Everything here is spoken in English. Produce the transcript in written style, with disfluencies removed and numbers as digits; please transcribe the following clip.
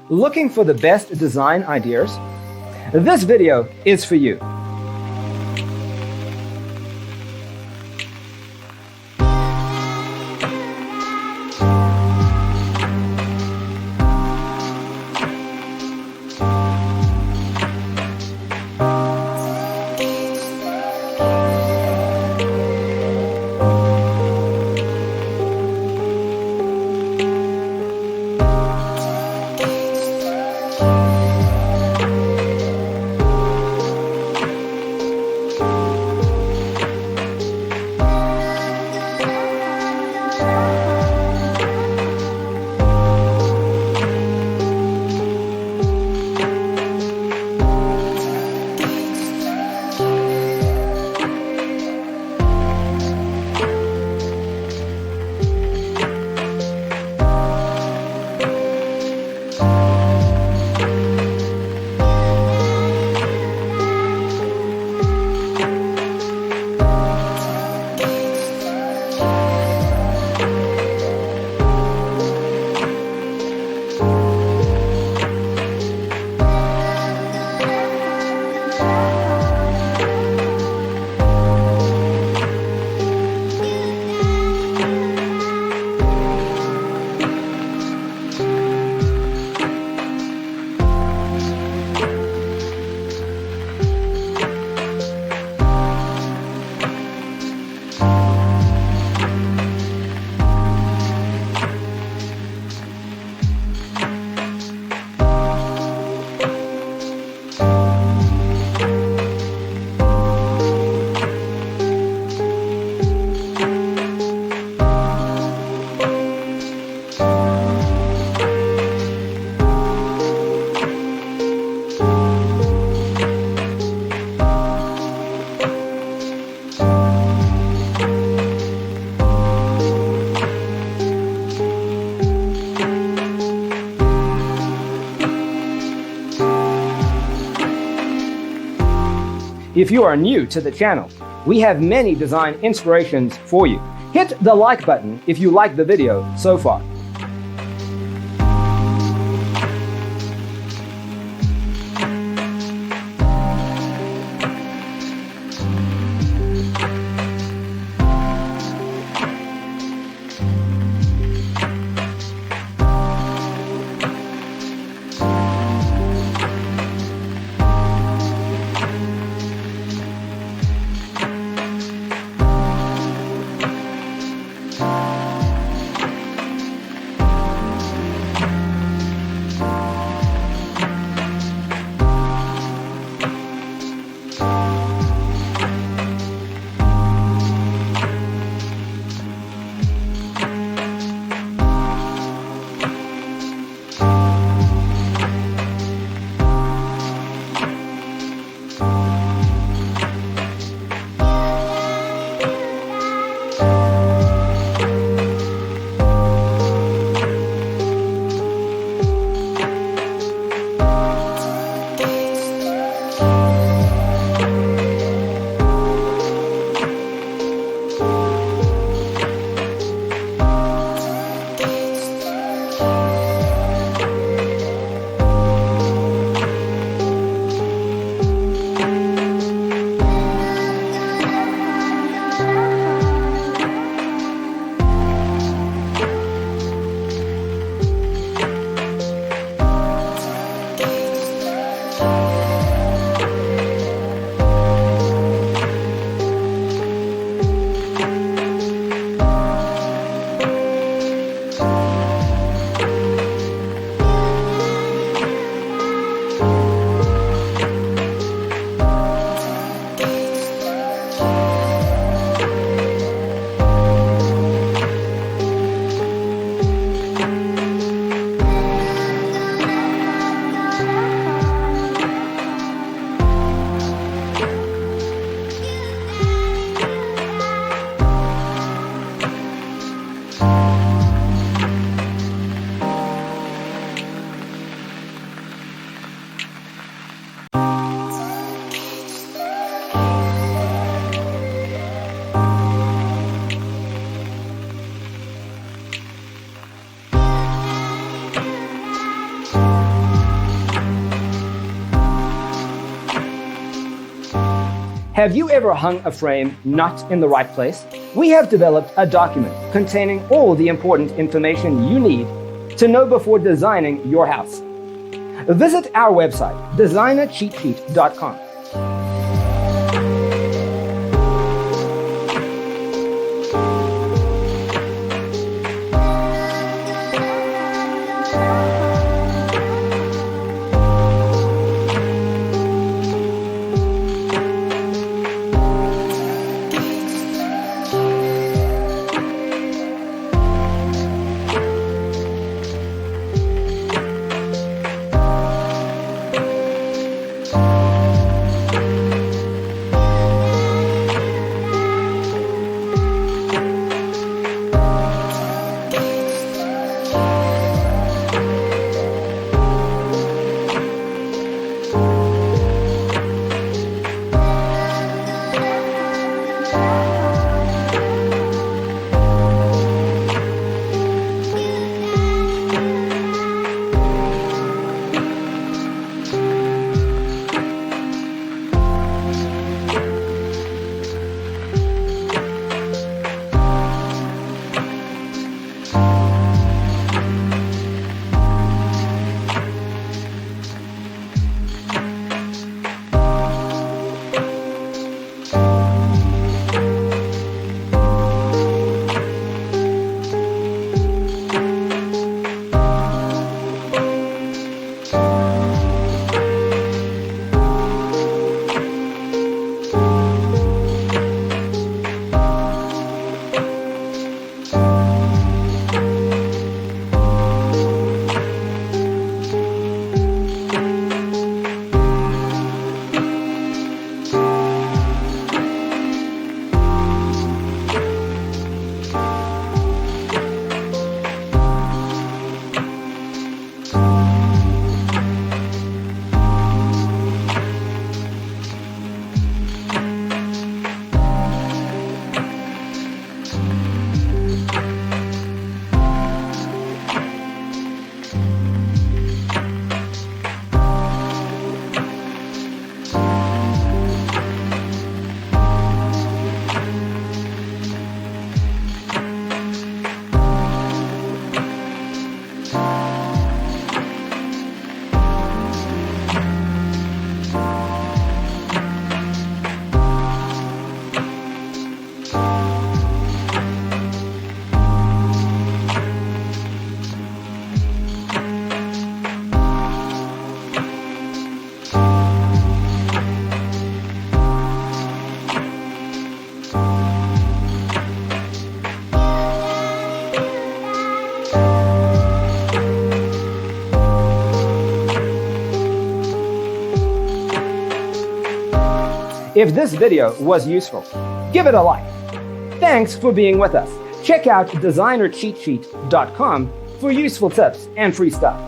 Looking for the best design ideas? This video is for you. If you are new to the channel, we have many design inspirations for you. Hit the like button if you like the video so far. Have you ever hung a frame not in the right place? We have developed a document containing all the important information you need to know before designing your house. Visit our website, designercheatsheet.com. If this video was useful, give it a like. Thanks for being with us. Check out designercheatsheet.com for useful tips and free stuff.